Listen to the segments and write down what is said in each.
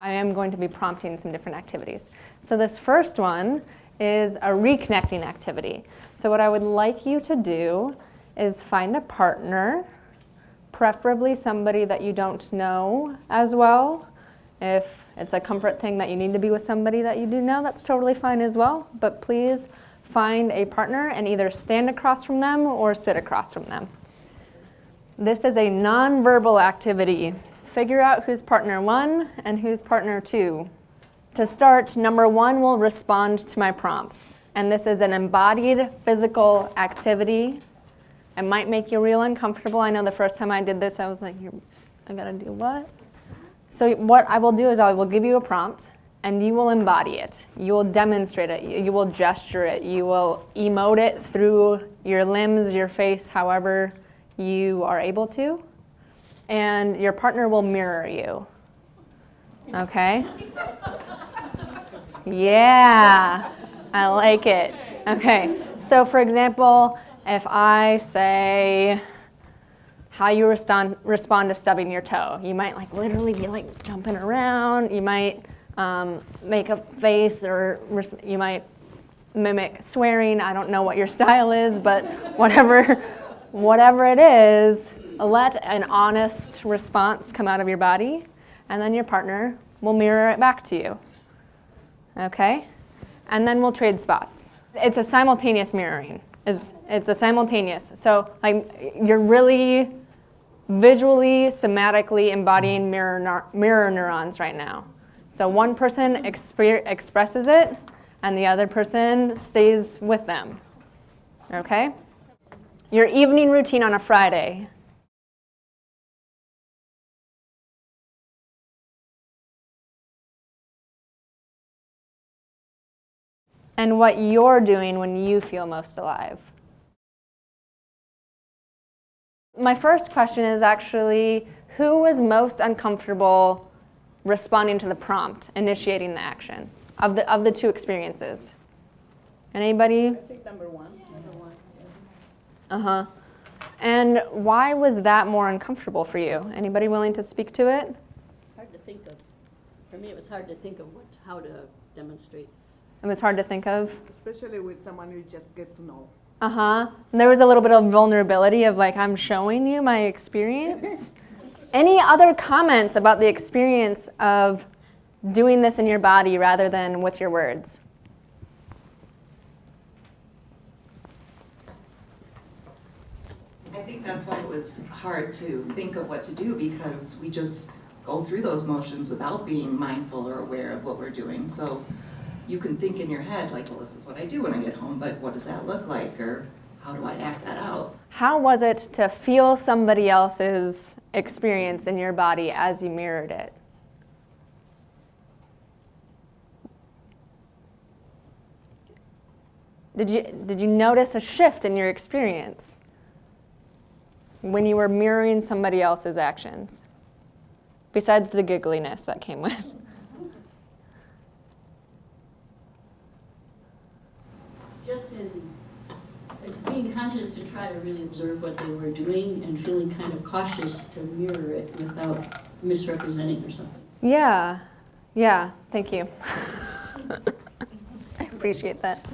I am going to be prompting some different activities. So this first one is a reconnecting activity. So what I would like you to do is find a partner, preferably somebody that you don't know as well. If it's a comfort thing that you need to be with somebody that you do know, that's totally fine as well. But please find a partner and either stand across from them or sit across from them. This is a nonverbal activity. Figure out who's partner 1 and who's partner 2. To start, number 1 will respond to my prompts. And this is an embodied physical activity. It might make you real uncomfortable. I know the first time I did this, I was like, I gotta do what? So what I will do is I will give you a prompt, and you will embody it. You will demonstrate it. You will gesture it. You will emote it through your limbs, your face, however you are able to. And your partner will mirror you. Okay? Yeah, I like it. Okay, so for example, if I say how you respond to stubbing your toe, you might like literally be like jumping around. You might make a face, or you might mimic swearing. I don't know what your style is, but whatever it is, let an honest response come out of your body, and then your partner will mirror it back to you. Okay? And then we'll trade spots. It's a simultaneous mirroring. It's a simultaneous. So like you're really visually, somatically embodying mirror neurons right now. So one person expresses it, and the other person stays with them. Okay? Your evening routine on a Friday. And what you're doing when you feel most alive. My first question is actually, who was most uncomfortable responding to the prompt, initiating the action, of the two experiences? Anybody? I think number one. Uh-huh. And why was that more uncomfortable for you? Anybody willing to speak to it? Hard to think of. For me, it was hard to think of how to demonstrate. It was hard to think of? Especially with someone you just get to know. Uh-huh. There was a little bit of vulnerability of like, I'm showing you my experience. Any other comments about the experience of doing this in your body rather than with your words? I think that's why it was hard to think of what to do, because we just go through those motions without being mindful or aware of what we're doing. So you can think in your head like, well, this is what I do when I get home, but what does that look like, or how do I act that out? How was it to feel somebody else's experience in your body as you mirrored it? Did you notice a shift in your experience when you were mirroring somebody else's actions, besides the giggliness that came with? Just in being conscious to try to really observe what they were doing and feeling kind of cautious to mirror it without misrepresenting or something. Yeah, thank you. I appreciate that.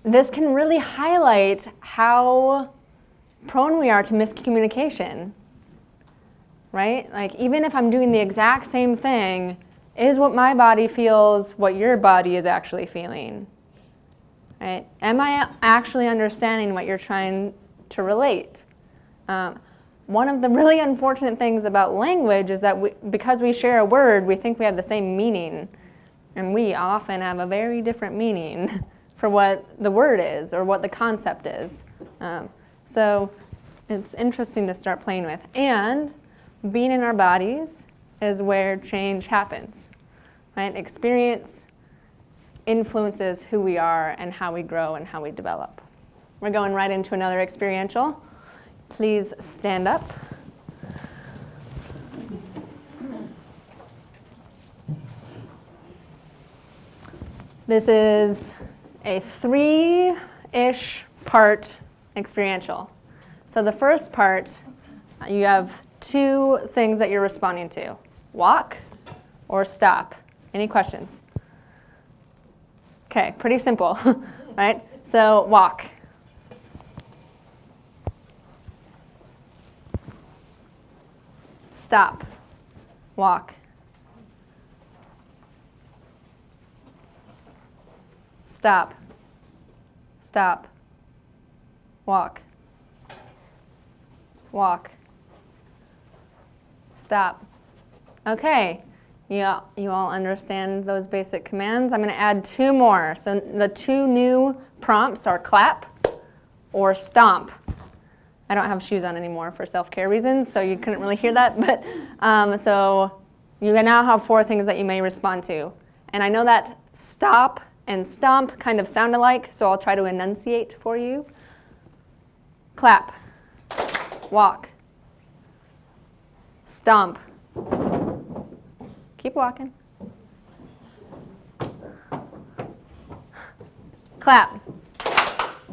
This can really highlight how prone we are to miscommunication, right? Like even if I'm doing the exact same thing, is what my body feels what your body is actually feeling? Right? Am I actually understanding what you're trying to relate? One of the really unfortunate things about language is that because we share a word, we think we have the same meaning. And we often have a very different meaning for what the word is or what the concept is. So it's interesting to start playing with. And being in our bodies is where change happens, right? Experience influences who we are and how we grow and how we develop. We're going right into another experiential. Please stand up. This is a 3-ish part experiential. So the first part, you have two things that you're responding to. Walk or stop. Any questions? Okay, pretty simple, right? So walk. Stop. Walk. Stop. Stop. Walk. Walk. Stop. Okay, you all understand those basic commands? I'm going to add two more. So the two new prompts are clap or stomp. I don't have shoes on anymore for self-care reasons, so you couldn't really hear that. But so you now have four things that you may respond to. And I know that stop and stomp kind of sound alike, so I'll try to enunciate for you. Clap. Walk. Stomp. Keep walking. Clap.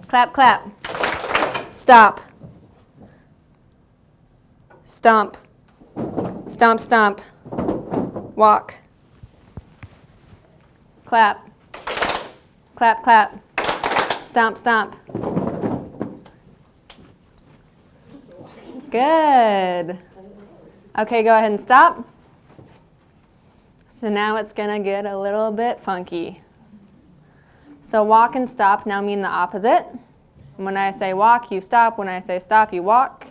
Clap, clap. Stop. Stomp. Stomp, stomp. Walk. Clap. Clap, clap. Stomp, stomp. Good. Okay, go ahead and stop. So now it's going to get a little bit funky. So walk and stop now mean the opposite. When I say walk, you stop. When I say stop, you walk.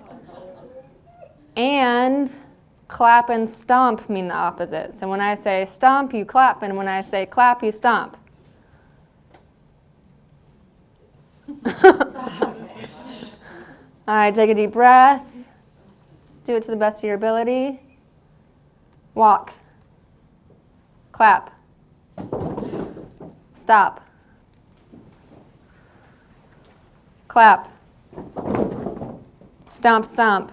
And clap and stomp mean the opposite. So when I say stomp, you clap, and when I say clap, you stomp. All right, take a deep breath. Just do it to the best of your ability. Walk. Clap. Stop. Clap. Stomp, stomp.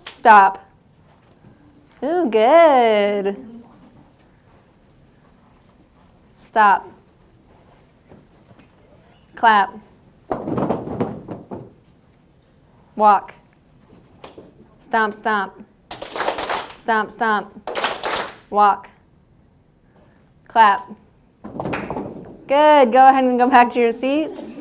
Stop. Ooh, good. Stop. Clap. Walk. Stomp, stomp. Stomp, stomp. Walk. Clap. Good. Go ahead and go back to your seats.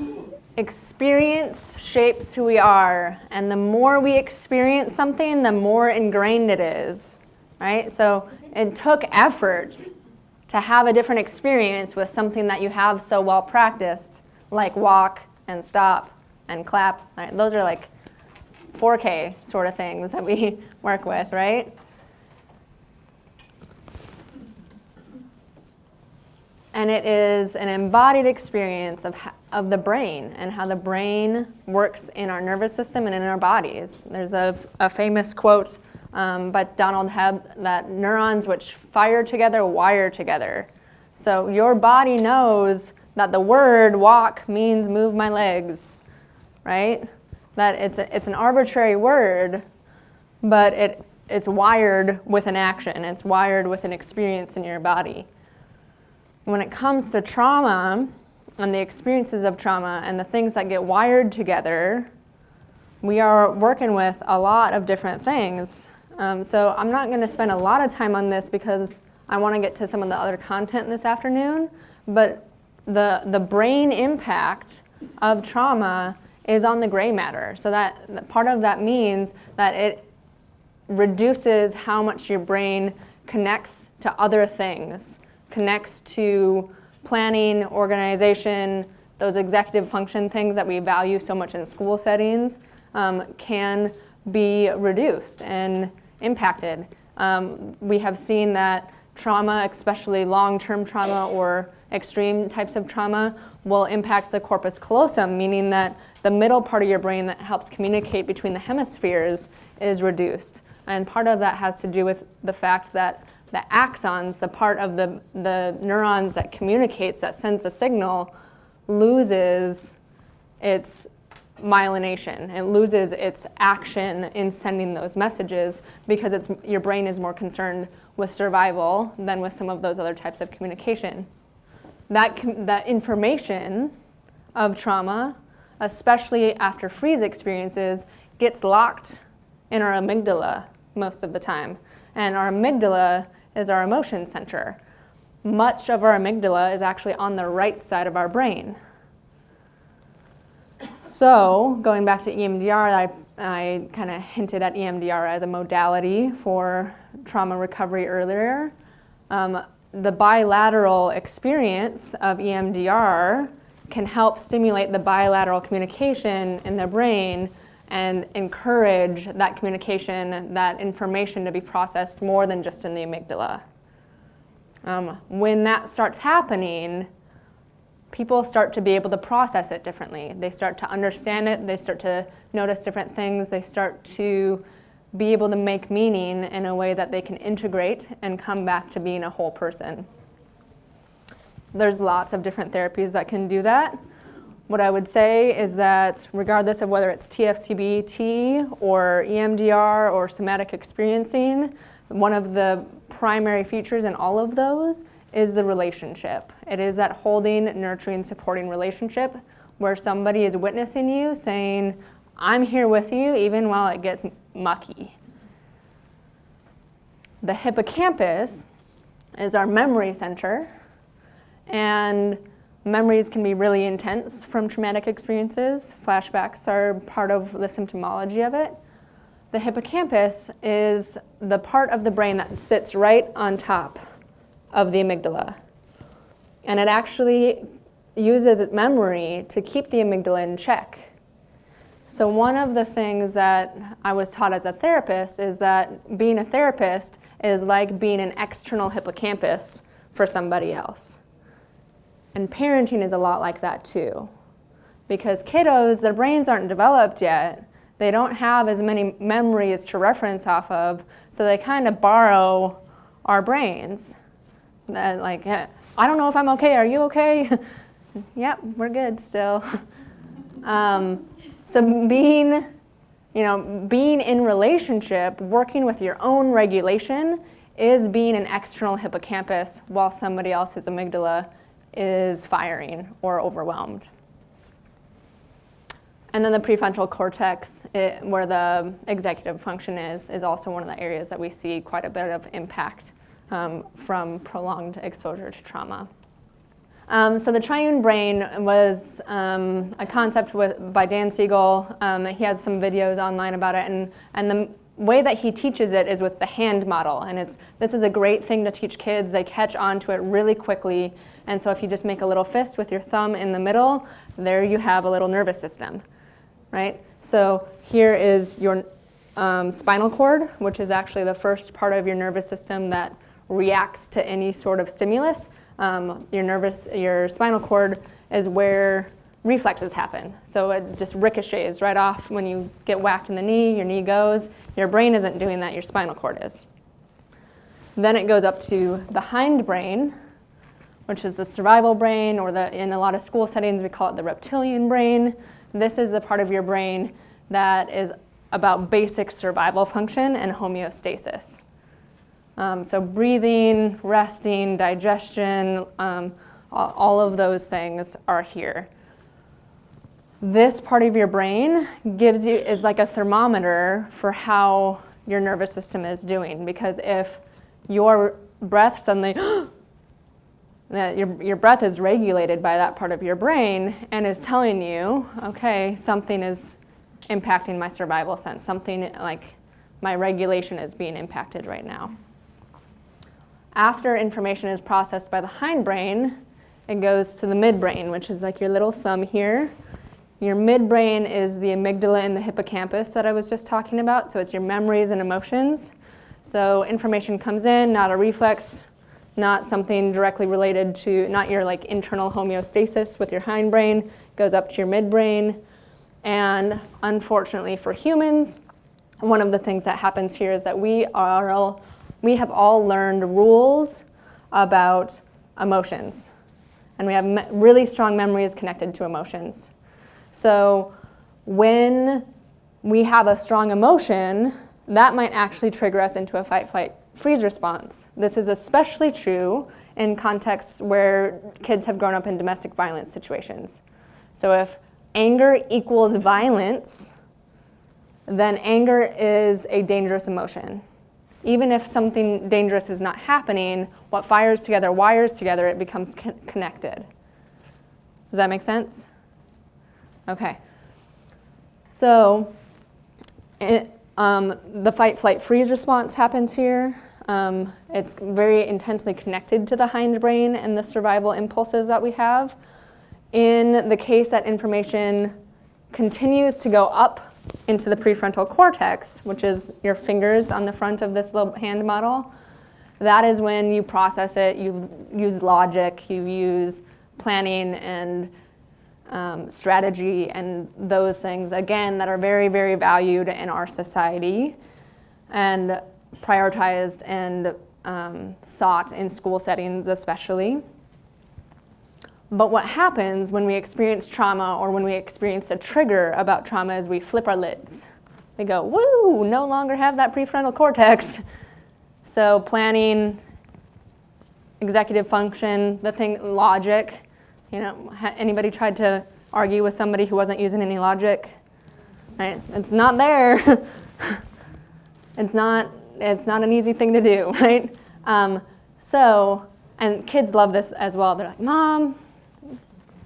Experience shapes who we are, and the more we experience something, the more ingrained it is, right? So it took effort to have a different experience with something that you have so well practiced, like walk and stop and clap. Right? Those are like 4K sort of things that we work with, right? And it is an embodied experience of the brain and how the brain works in our nervous system and in our bodies. There's a famous quote by Donald Hebb that neurons which fire together wire together. So your body knows that the word walk means move my legs, right? That it's an arbitrary word, but it's wired with an action. It's wired with an experience in your body. When it comes to trauma and the experiences of trauma and the things that get wired together, we are working with a lot of different things. So I'm not going to spend a lot of time on this because I want to get to some of the other content this afternoon, but the brain impact of trauma is on the gray matter. So that part of that means that it reduces how much your brain connects to other things, connects to planning, organization, those executive function things that we value so much in school settings can be reduced and impacted. We have seen that trauma, especially long-term trauma or extreme types of trauma, will impact the corpus callosum, meaning that the middle part of your brain that helps communicate between the hemispheres is reduced. And part of that has to do with the fact that the axons, the part of the neurons that communicates, that sends the signal, loses its myelination. It loses its action in sending those messages because your brain is more concerned with survival than with some of those other types of communication. That information of trauma, especially after freeze experiences, gets locked in our amygdala most of the time. And our amygdala is our emotion center. Much of our amygdala is actually on the right side of our brain. So, going back to EMDR, I kind of hinted at EMDR as a modality for trauma recovery earlier. The bilateral experience of EMDR can help stimulate the bilateral communication in the brain and encourage that communication, that information to be processed more than just in the amygdala. When that starts happening, people start to be able to process it differently. They start to understand it, they start to notice different things, they start to be able to make meaning in a way that they can integrate and come back to being a whole person. There's lots of different therapies that can do that. What I would say is that regardless of whether it's TFCBT or EMDR or somatic experiencing, one of the primary features in all of those is the relationship. It is that holding, nurturing, supporting relationship where somebody is witnessing you saying, I'm here with you even while it gets mucky. The hippocampus is our memory center, and memories can be really intense from traumatic experiences. Flashbacks are part of the symptomology of it. The hippocampus is the part of the brain that sits right on top of the amygdala. And it actually uses memory to keep the amygdala in check. So one of the things that I was taught as a therapist is that being a therapist is like being an external hippocampus for somebody else. And parenting is a lot like that too. Because kiddos, their brains aren't developed yet. They don't have as many memories to reference off of, so they kind of borrow our brains. Like, I don't know if I'm okay, are you okay? Yep, we're good still. So being in relationship, working with your own regulation is being an external hippocampus while somebody else's amygdala is firing or overwhelmed. And then the prefrontal cortex, where the executive function is also one of the areas that we see quite a bit of impact from prolonged exposure to trauma. So the triune brain was a concept by Dan Siegel. He has some videos online about it, and the way that he teaches it is with the hand model. And this is a great thing to teach kids. They catch on to it really quickly. And so if you just make a little fist with your thumb in the middle, there you have a little nervous system, right? So here is your spinal cord, which is actually the first part of your nervous system that reacts to any sort of stimulus. Your spinal cord is where reflexes happen. So it just ricochets right off when you get whacked in the knee, your knee goes. Your brain isn't doing that, your spinal cord is. Then it goes up to the hindbrain, which is the survival brain, or in a lot of school settings we call it the reptilian brain. This is the part of your brain that is about basic survival function and homeostasis. So breathing, resting, digestion, all of those things are here. This part of your brain is like a thermometer for how your nervous system is doing, because if your breath suddenly, your breath is regulated by that part of your brain and is telling you, okay, something is impacting my survival sense, something like my regulation is being impacted right now. After information is processed by the hindbrain, it goes to the midbrain, which is like your little thumb here. Your midbrain is the amygdala and the hippocampus that I was just talking about, so it's your memories and emotions. So information comes in, not a reflex, not something directly related to, not your like internal homeostasis with your hindbrain, goes up to your midbrain. And unfortunately for humans, one of the things that happens here is that we have all learned rules about emotions. And we have really strong memories connected to emotions. So when we have a strong emotion, that might actually trigger us into a fight, flight, freeze response. This is especially true in contexts where kids have grown up in domestic violence situations. So if anger equals violence, then anger is a dangerous emotion. Even if something dangerous is not happening, what wires together, it becomes connected. Does that make sense? Okay. So the fight, flight, freeze response happens here. It's very intensely connected to the hindbrain and the survival impulses that we have. In the case that information continues to go up into the prefrontal cortex, which is your fingers on the front of this little hand model, that is when you process it, you use logic, you use planning and strategy and those things, again, that are very, very valued in our society and prioritized and sought in school settings especially. But what happens when we experience trauma or when we experience a trigger about trauma is we flip our lids. We go, woo, no longer have that prefrontal cortex. So planning, executive function, the thing, logic. You know, anybody tried to argue with somebody who wasn't using any logic? Right? It's not there. It's not an easy thing to do, right? And kids love this as well. They're like, Mom,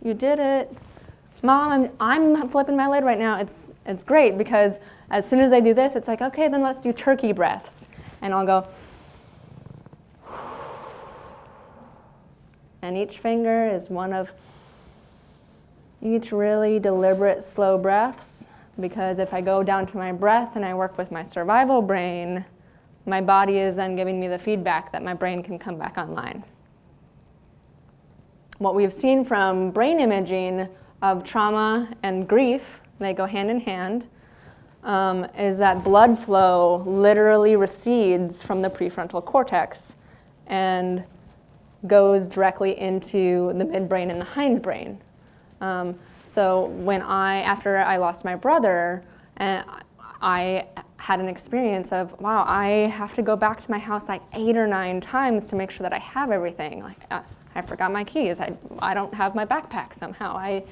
you did it. Mom, I'm flipping my lid right now. It's great because as soon as I do this, it's like, okay, then let's do turkey breaths. And I'll go, and each finger is one of each really deliberate, slow breaths, because if I go down to my breath and I work with my survival brain, my body is then giving me the feedback that my brain can come back online. What we've seen from brain imaging of trauma and grief, they go hand in hand, is that blood flow literally recedes from the prefrontal cortex and goes directly into the midbrain and the hindbrain. So after I lost my brother, I had an experience of, wow, I have to go back to my house like 8 or 9 times to make sure that I have everything. Like, I forgot my keys. I don't have my backpack somehow.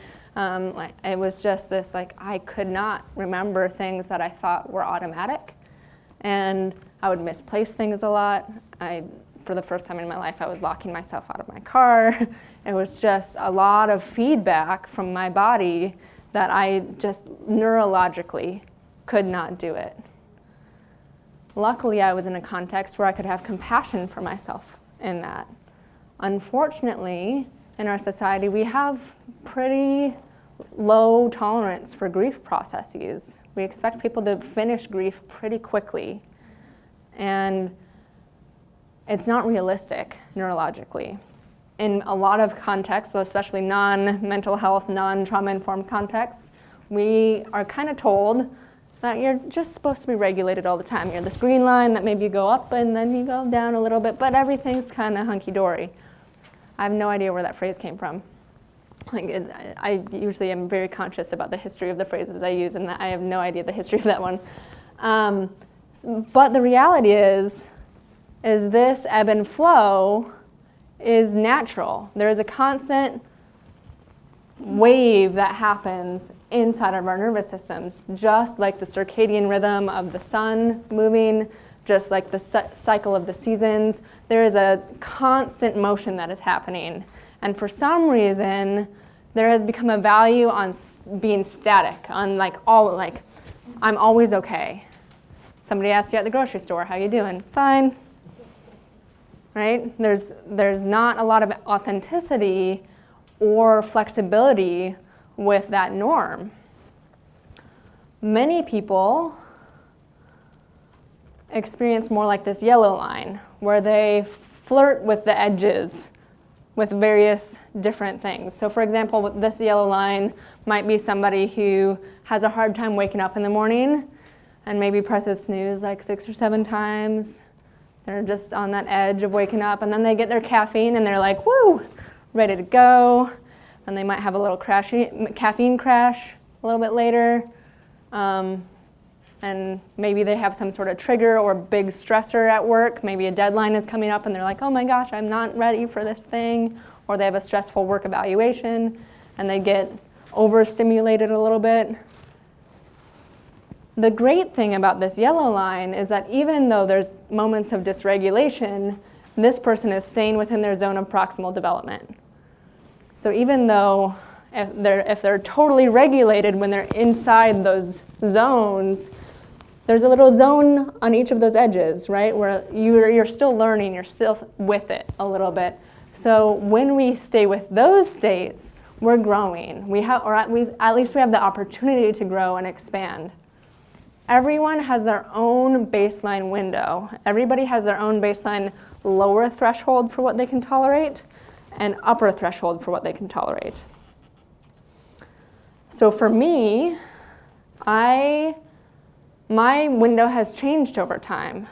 It was just this, like, I could not remember things that I thought were automatic. And I would misplace things a lot. For the first time in my life, I was locking myself out of my car. It was just a lot of feedback from my body that I just neurologically could not do it. Luckily, I was in a context where I could have compassion for myself in that. Unfortunately, in our society, we have pretty low tolerance for grief processes. We expect people to finish grief pretty quickly. And it's not realistic neurologically. In a lot of contexts, especially non-mental health, non-trauma-informed contexts, we are kind of told that you're just supposed to be regulated all the time. You're this green line that maybe you go up and then you go down a little bit, but everything's kind of hunky-dory. I have no idea where that phrase came from. I usually am very conscious about the history of the phrases I use, and I have no idea the history of that one. But the reality is this ebb and flow is natural. There is a constant wave that happens inside of our nervous systems, just like the circadian rhythm of the sun moving, just like the cycle of the seasons. There is a constant motion that is happening. And for some reason, there has become a value on being static, on I'm always okay. Somebody asks you at the grocery store, how you doing? Fine. Right? There's not a lot of authenticity or flexibility with that norm. Many people experience more like this yellow line, where they flirt with the edges with various different things. So for example, this yellow line might be somebody who has a hard time waking up in the morning and maybe presses snooze like 6 or 7 times. They're just on that edge of waking up, and then they get their caffeine and they're like, woo, ready to go. And they might have a little caffeine crash a little bit later. And maybe they have some sort of trigger or big stressor at work. Maybe a deadline is coming up and they're like, oh my gosh, I'm not ready for this thing. Or they have a stressful work evaluation and they get overstimulated a little bit. The great thing about this yellow line is that even though there's moments of dysregulation, this person is staying within their zone of proximal development. So even though if they're totally regulated when they're inside those zones, there's a little zone on each of those edges, right, where you're still learning, you're still with it a little bit. So when we stay with those states, we're growing. Or at least we have the opportunity to grow and expand. Everyone has their own baseline window. Everybody has their own baseline lower threshold for what they can tolerate and upper threshold for what they can tolerate. So for me, my window has changed over time.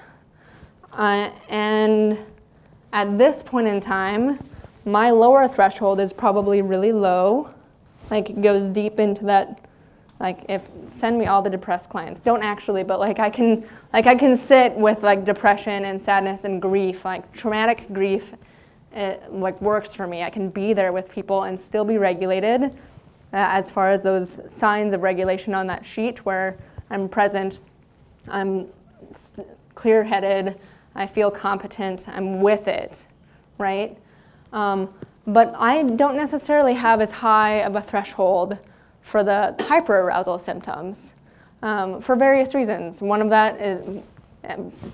And at this point in time, my lower threshold is probably really low, like it goes deep into that, send me all the depressed clients. Don't actually, but I can sit with depression and sadness and grief, traumatic grief, works for me. I can be there with people and still be regulated as far as those signs of regulation on that sheet where I'm present, I'm clear-headed, I feel competent, I'm with it, right? But I don't necessarily have as high of a threshold for the hyperarousal symptoms for various reasons. One of that is,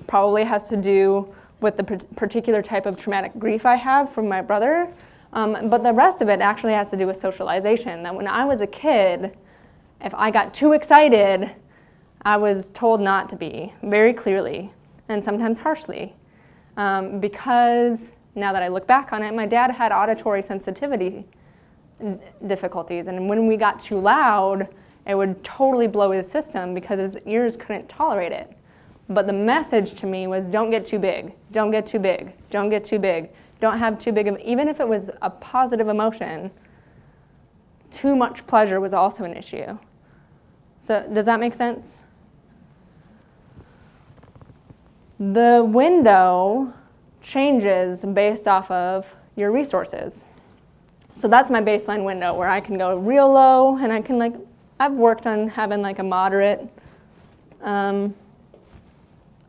probably has to do with the particular type of traumatic grief I have from my brother, but the rest of it actually has to do with socialization. That when I was a kid, if I got too excited, I was told not to be, very clearly, and sometimes harshly, because now that I look back on it, my dad had auditory sensitivity difficulties, and when we got too loud, it would totally blow his system because his ears couldn't tolerate it. But the message to me was, don't get too big, don't get too big, don't get too big, don't have too big of, even if it was a positive emotion, too much pleasure was also an issue. So does that make sense? The window changes based off of your resources. So that's my baseline window where I can go real low and I can I've worked on having a moderate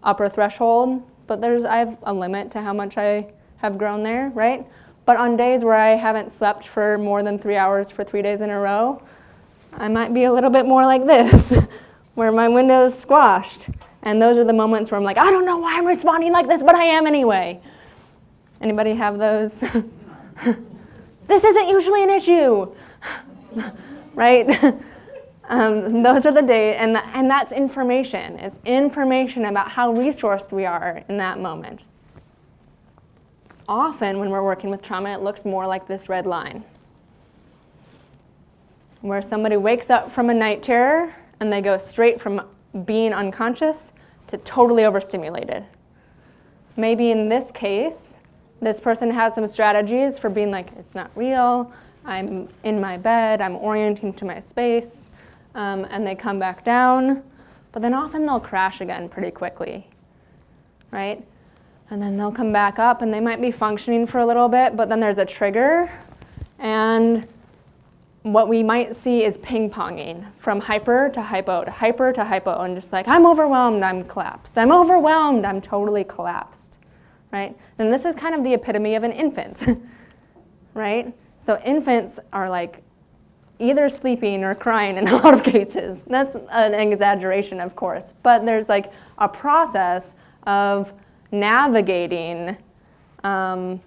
upper threshold, but I have a limit to how much I have grown there, right? But on days where I haven't slept for more than 3 hours for 3 days in a row, I might be a little bit more like this, where my window is squashed. And those are the moments where I'm I don't know why I'm responding like this, but I am anyway. Anybody have those? This isn't usually an issue, right? Those are the days, and that's information. It's information about how resourced we are in that moment. Often when we're working with trauma, it looks more like this red line, where somebody wakes up from a night terror and they go straight from being unconscious to totally overstimulated. Maybe in this case, this person has some strategies for being it's not real, I'm in my bed, I'm orienting to my space, and they come back down, but then often they'll crash again pretty quickly, right? And then they'll come back up and they might be functioning for a little bit, but then there's a trigger, and what we might see is ping-ponging from hyper to hypo to hyper to hypo, and just I'm overwhelmed, I'm collapsed. I'm overwhelmed, I'm totally collapsed, right? And this is kind of the epitome of an infant, right? So infants are either sleeping or crying in a lot of cases. That's an exaggeration, of course, but there's a process of navigating not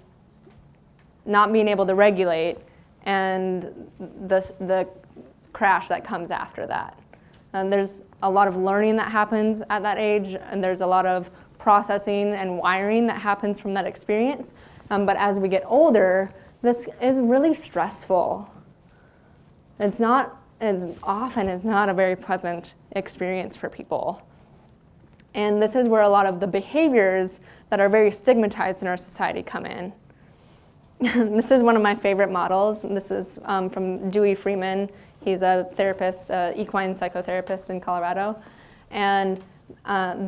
being able to regulate and the crash that comes after that. And there's a lot of learning that happens at that age, and there's a lot of processing and wiring that happens from that experience. But as we get older, this is really stressful. It's not, and often is not a very pleasant experience for people. And this is where a lot of the behaviors that are very stigmatized in our society come in. This is one of my favorite models. This is from Dewey Freeman. He's a therapist, equine psychotherapist in Colorado. And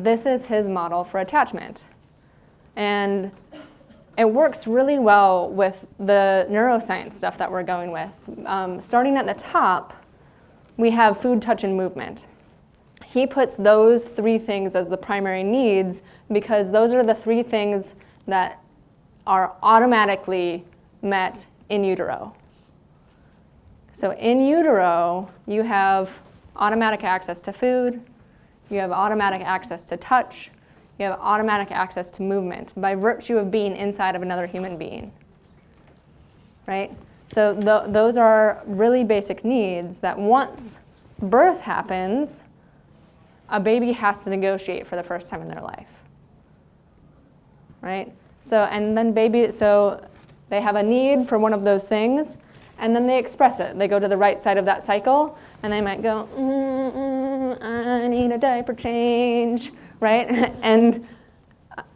this is his model for attachment. And it works really well with the neuroscience stuff that we're going with. Starting at the top, we have food, touch, and movement. he puts those 3 things as the primary needs because those are the 3 things that are automatically met in utero. So in utero, you have automatic access to food, you have automatic access to touch, you have automatic access to movement by virtue of being inside of another human being, right? So those are really basic needs that once birth happens, a baby has to negotiate for the first time in their life, right? So they have a need for one of those things, and then they express it. They go to the right side of that cycle, and they might go, I need a diaper change, right? And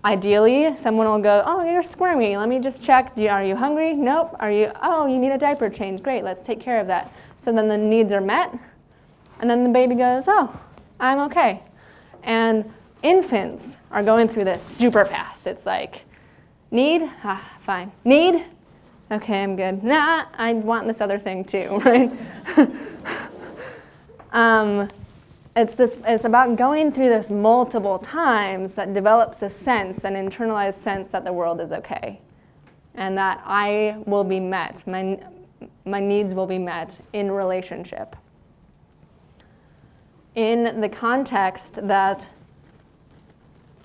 ideally, someone will go, oh, you're squirmy. Let me just check. Are you hungry? Nope. Oh, you need a diaper change. Great, let's take care of that. So then the needs are met, and then the baby goes, oh, I'm okay. And infants are going through this super fast. It's like, need? Fine. Need? Okay, I'm good. Nah, I want this other thing too, right? It's about going through this multiple times that develops a sense, an internalized sense that the world is okay and that I will be met, my needs will be met in relationship. In the context that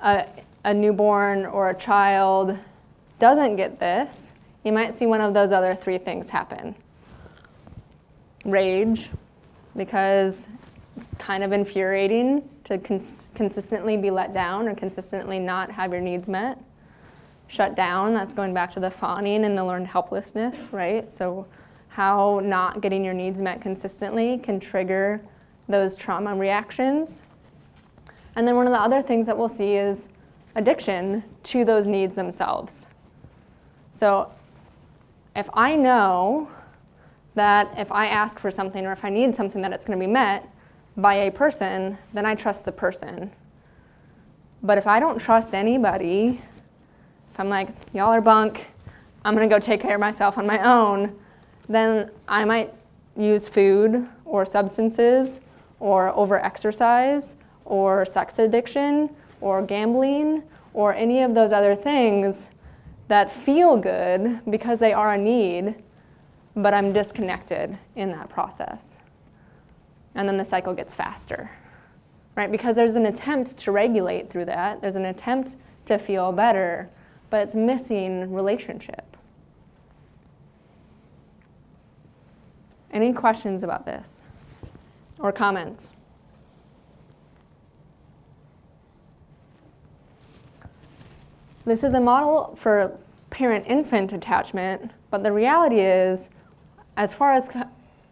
a newborn or a child doesn't get this, you might see one of those other 3 things happen. Rage, because it's kind of infuriating to consistently be let down or consistently not have your needs met. Shut down, that's going back to the fawning and the learned helplessness, right? So how not getting your needs met consistently can trigger those trauma reactions. And then one of the other things that we'll see is addiction to those needs themselves. So if I know that if I ask for something or if I need something that it's going to be met by a person, then I trust the person. But if I don't trust anybody, if I'm like, y'all are bunk, I'm going to go take care of myself on my own, then I might use food or substances or over-exercise or sex addiction or gambling or any of those other things that feel good because they are a need, but I'm disconnected in that process. And then the cycle gets faster, right? Because there's an attempt to regulate through that. There's an attempt to feel better, but it's missing relationship. Any questions about this or comments? This is a model for parent-infant attachment, but the reality is, as far as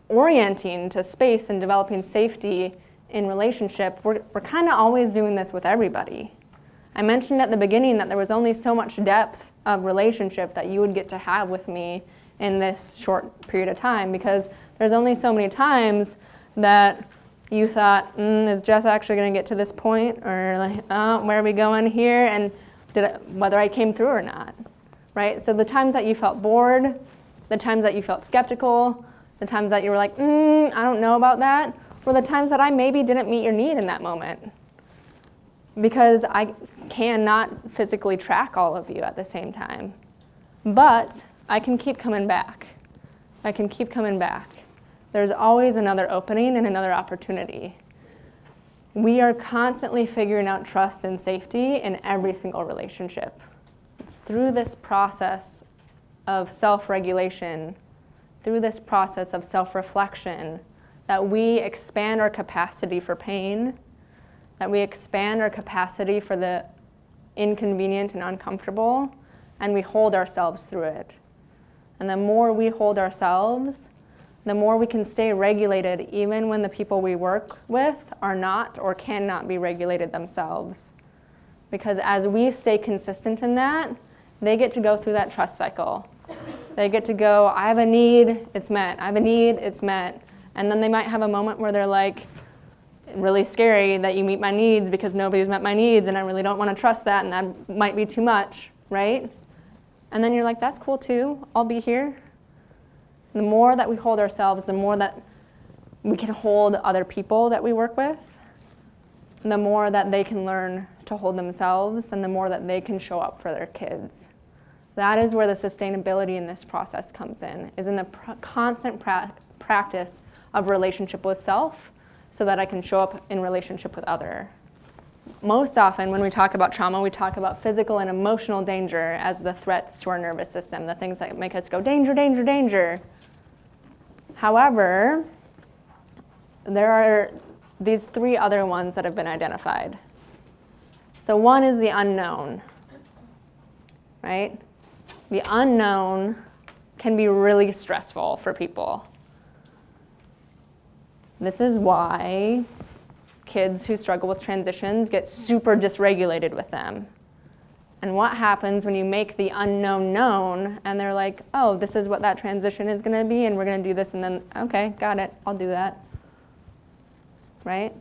orienting to space and developing safety in relationship, we're kind of always doing this with everybody. I mentioned at the beginning that there was only so much depth of relationship that you would get to have with me in this short period of time, because there's only so many times that you thought, is Jess actually going to get to this point? Or like, oh, where are we going here? And whether I came through or not, right? So the times that you felt bored, the times that you felt skeptical, the times that you were like, I don't know about that, were the times that I maybe didn't meet your need in that moment. Because I cannot physically track all of you at the same time. But I can keep coming back. I can keep coming back. There's always another opening and another opportunity. We are constantly figuring out trust and safety in every single relationship. It's through this process of self-regulation, through this process of self-reflection, that we expand our capacity for pain, that we expand our capacity for the inconvenient and uncomfortable, and we hold ourselves through it. And the more we hold ourselves, the more we can stay regulated even when the people we work with are not or cannot be regulated themselves. Because as we stay consistent in that, they get to go through that trust cycle. They get to go, I have a need, it's met. I have a need, it's met. And then they might have a moment where they're like, really scary that you meet my needs because nobody's met my needs and I really don't want to trust that and that might be too much, right? And then you're like, that's cool too, I'll be here. The more that we hold ourselves, the more that we can hold other people that we work with. the more that they can learn to hold themselves and the more that they can show up for their kids. That is where the sustainability in this process comes in, is in the constant practice of relationship with self so that I can show up in relationship with other. Most often when we talk about trauma, we talk about physical and emotional danger as the threats to our nervous system, the things that make us go, danger, danger, danger. However, there are these 3 other ones that have been identified. So one is the unknown, right? The unknown can be really stressful for people. This is why kids who struggle with transitions get super dysregulated with them. And what happens when you make the unknown known and they're like, oh, this is what that transition is going to be and we're going to do this, and then, okay, got it, I'll do that. Right?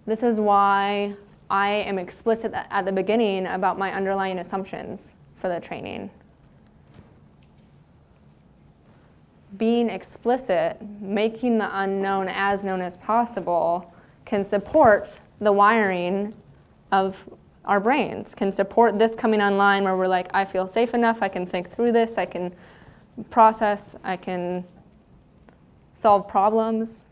This is why I am explicit at the beginning about my underlying assumptions for the training. Being explicit, making the unknown as known as possible, can support the wiring of our brains, can support this coming online where we're like, I feel safe enough, I can think through this, I can process, I can solve problems.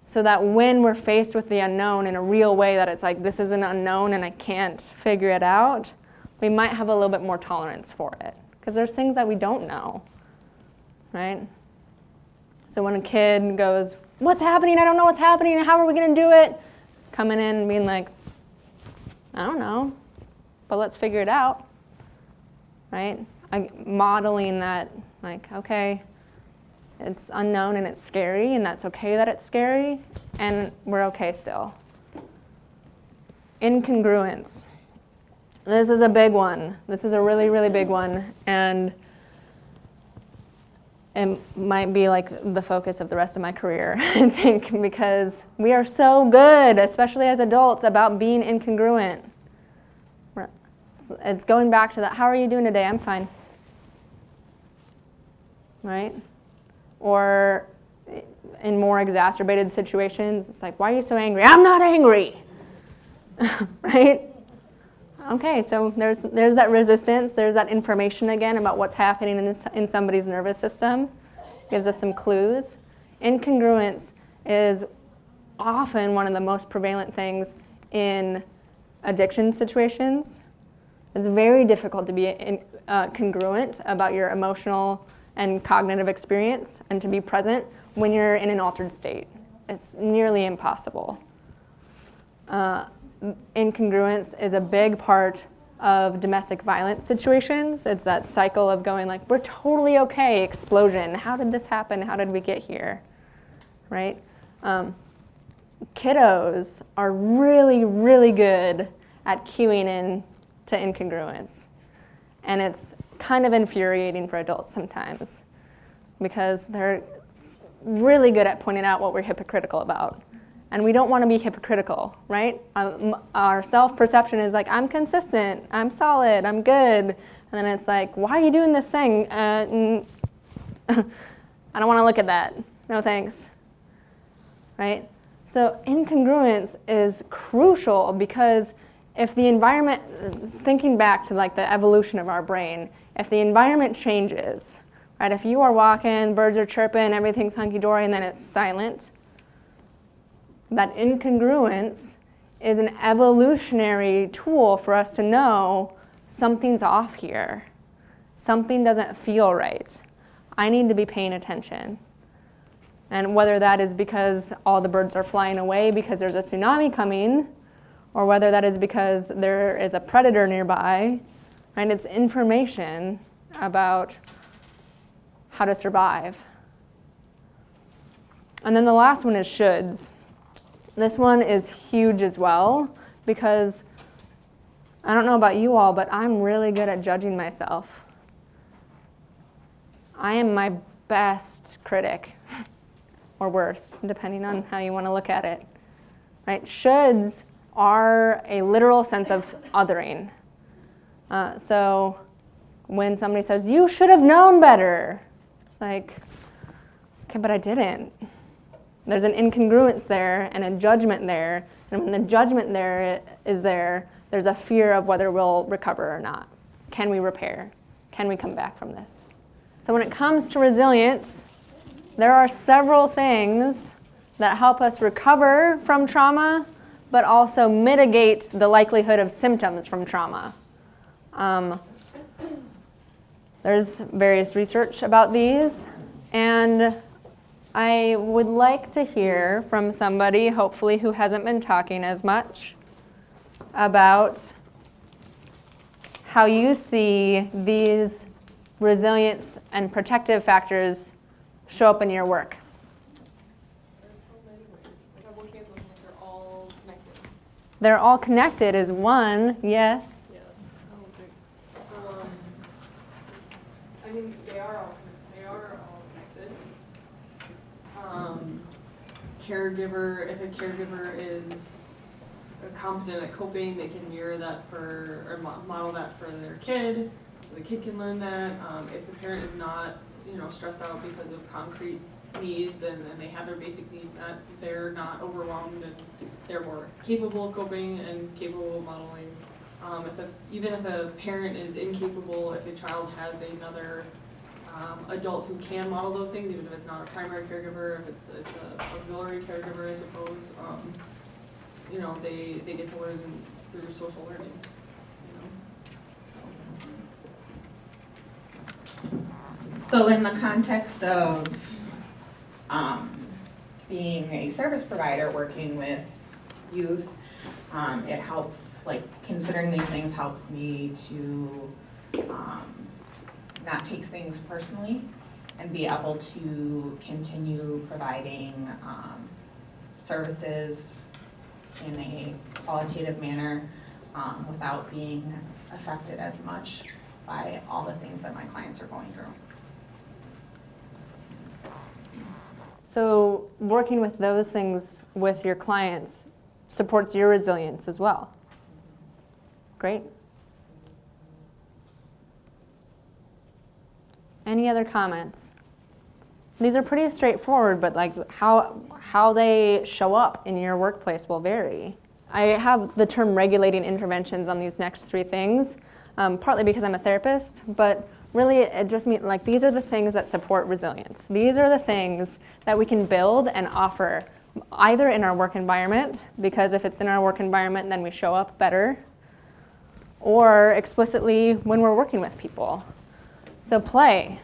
So that when we're faced with the unknown in a real way, that it's like, this is an unknown and I can't figure it out, we might have a little bit more tolerance for it. Because there's things that we don't know, right? So when a kid goes, what's happening? I don't know what's happening. How are we going to do it? Coming in and being like, I don't know, but let's figure it out, right? Modeling that, like, okay, it's unknown and it's scary, and that's okay that it's scary, and we're okay still. Incongruence. This is a big one. This is a really, really big one, and it might be like the focus of the rest of my career, I think, because we are so good, especially as adults, about being incongruent. It's going back to that, how are you doing today? I'm fine. Right? Or in more exacerbated situations, it's like, why are you so angry? I'm not angry. Right? Okay, so there's that resistance, there's that information again about what's happening in somebody's nervous system. Gives us some clues. Incongruence is often one of the most prevalent things in addiction situations. It's very difficult to be congruent about your emotional and cognitive experience and to be present when you're in an altered state. It's nearly impossible. Incongruence is a big part of domestic violence situations. It's that cycle of going like, we're totally okay, explosion. How did this happen? How did we get here? Right? Kiddos are really, really good at cueing in to incongruence. And it's kind of infuriating for adults sometimes because they're really good at pointing out what we're hypocritical about. And we don't want to be hypocritical, right? Our self-perception is like, I'm consistent, I'm solid, I'm good. And then it's like, why are you doing this thing? I don't want to look at that. No thanks. Right? So incongruence is crucial because if the environment, thinking back to like the evolution of our brain, if the environment changes, right? If you are walking, birds are chirping, everything's hunky-dory, and then it's silent, that incongruence is an evolutionary tool for us to know something's off here. Something doesn't feel right. I need to be paying attention. And whether that is because all the birds are flying away because there's a tsunami coming, or whether that is because there is a predator nearby, right? It's information about how to survive. And then the last one is shoulds. This one is huge as well because I don't know about you all, but I'm really good at judging myself. I am my best critic, or worst, depending on how you want to look at it. Right? Shoulds are a literal sense of othering. So when somebody says, you should have known better, it's like, okay, but I didn't. There's an incongruence there and a judgment there. And when the judgment is there, there's a fear of whether we'll recover or not. Can we repair? Can we come back from this? So when it comes to resilience, there are several things that help us recover from trauma, but also mitigate the likelihood of symptoms from trauma. There's various research about these, and I would like to hear from somebody, hopefully who hasn't been talking as much, about how you see these resilience and protective factors show up in your work. There's so many ways. Like I'm working at them, like they're all connected. They're all connected is one, yes. Yes. I mean, they are all connected. Caregiver, if a caregiver is competent at coping, they can mirror that or model that for their kid. The kid can learn that. If the parent is not, stressed out because of concrete needs and they have their basic needs met, they're not overwhelmed and they're more capable of coping and capable of modeling. Even if a parent is incapable, if a child has another adult who can model those things, even if it's not a primary caregiver, if it's an auxiliary caregiver, I suppose, they get to learn through social learning. So in the context of being a service provider working with youth, it helps, like considering these things helps me to not take things personally and be able to continue providing services in a qualitative manner without being affected as much by all the things that my clients are going through. So working with those things with your clients supports your resilience as well. Great. Any other comments? These are pretty straightforward, but like how they show up in your workplace will vary. I have the term regulating interventions on these next three things, partly because I'm a therapist, but really it just means like these are the things that support resilience. These are the things that we can build and offer either in our work environment, because if it's in our work environment then we show up better, or explicitly when we're working with people. So play.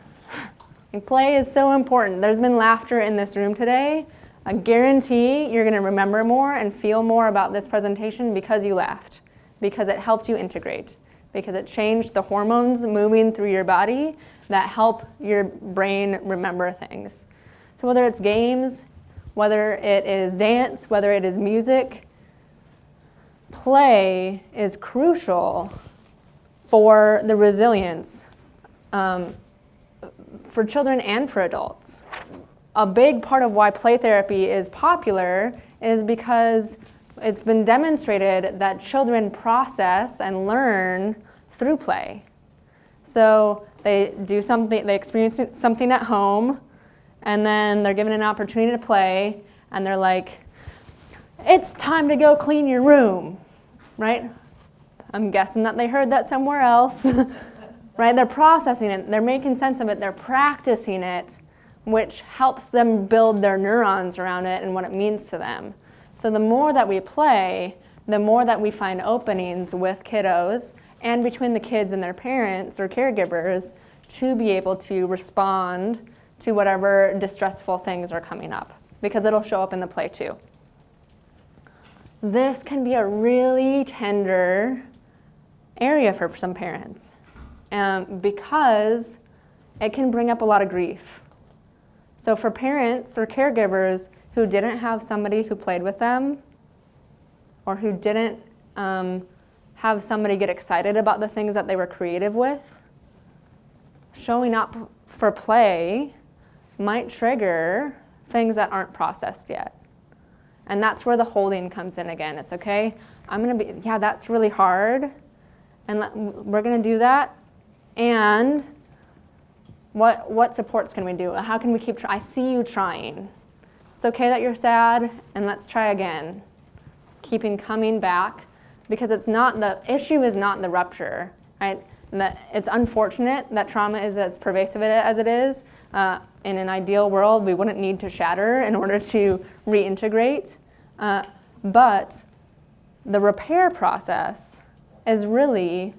And play is so important. There's been laughter in this room today. I guarantee you're going to remember more and feel more about this presentation because you laughed, because it helped you integrate, because it changed the hormones moving through your body that help your brain remember things. So whether it's games, whether it is dance, whether it is music, play is crucial for the resilience for children and for adults. A big part of why play therapy is popular is because it's been demonstrated that children process and learn through play. So they do something, they experience something at home, and then they're given an opportunity to play, and they're like, it's time to go clean your room, right? I'm guessing that they heard that somewhere else, right? They're processing it, they're making sense of it, they're practicing it, which helps them build their neurons around it and what it means to them. So the more that we play, the more that we find openings with kiddos and between the kids and their parents or caregivers to be able to respond to whatever distressful things are coming up, because it'll show up in the play too. This can be a really tender area for some parents because it can bring up a lot of grief. So for parents or caregivers who didn't have somebody who played with them, or who didn't have somebody get excited about the things that they were creative with, showing up for play might trigger things that aren't processed yet. And that's where the holding comes in again. It's okay, that's really hard, and we're gonna do that, and what supports can we do? How can we keep I see you trying. It's okay that you're sad, and let's try again. Keeping coming back, because it's not, the issue is not the rupture, right? And that it's unfortunate that trauma is as pervasive as it is. In an ideal world, we wouldn't need to shatter in order to reintegrate. But the repair process is really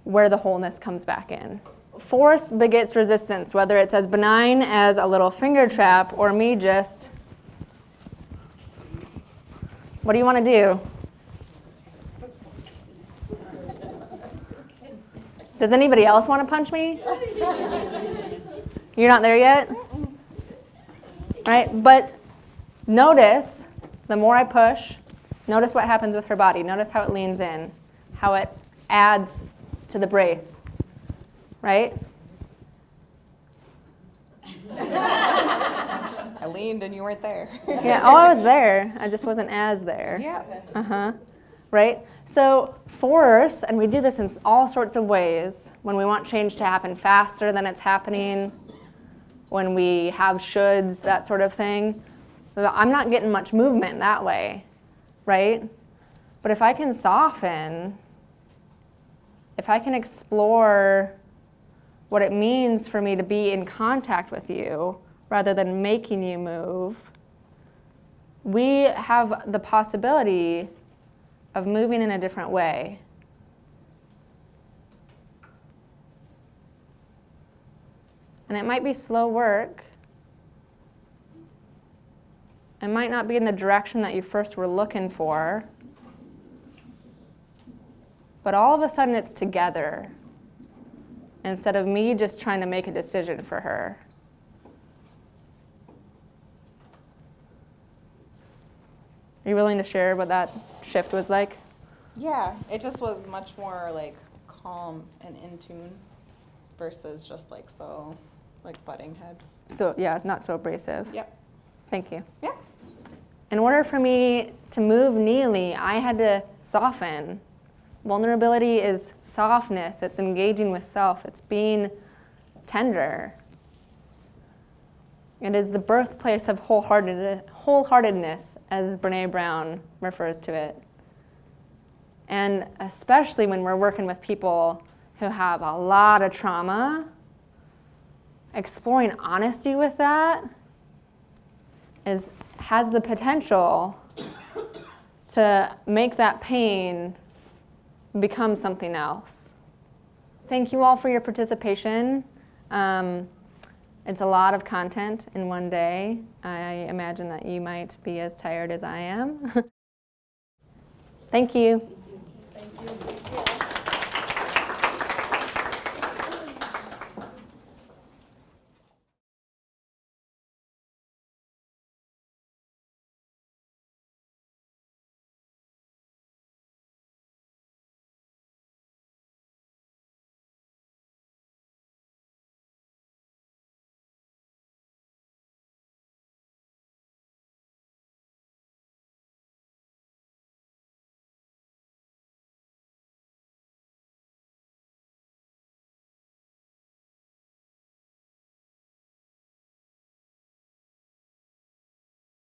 where the wholeness comes back in. Force begets resistance, whether it's as benign as a little finger trap or me just, what do you want to do? Does anybody else want to punch me? You're not there yet? Right? But notice, the more I push, notice what happens with her body. Notice how it leans in, how it adds to the brace. Right? I leaned and you weren't there. Yeah, oh, I was there. I just wasn't as there. Yeah. Right? So force, and we do this in all sorts of ways, when we want change to happen faster than it's happening, when we have shoulds, that sort of thing. I'm not getting much movement that way, right? But if I can soften, if I can explore what it means for me to be in contact with you rather than making you move, we have the possibility of moving in a different way. And it might be slow work. It might not be in the direction that you first were looking for. But all of a sudden it's together, instead of me just trying to make a decision for her. Are you willing to share what that shift was like? Yeah, it just was much more like calm and in tune versus just like so like butting heads. So yeah, it's not so abrasive. Yep. Thank you. Yeah. In order for me to move Neely, I had to soften. Vulnerability is softness. It's engaging with self. It's being tender. It is the birthplace of wholeheartedness, as Brene Brown refers to it. And especially when we're working with people who have a lot of trauma, exploring honesty with that has the potential to make that pain become something else. Thank you all for your participation. It's a lot of content in one day. I imagine that you might be as tired as I am. Thank you. Thank you.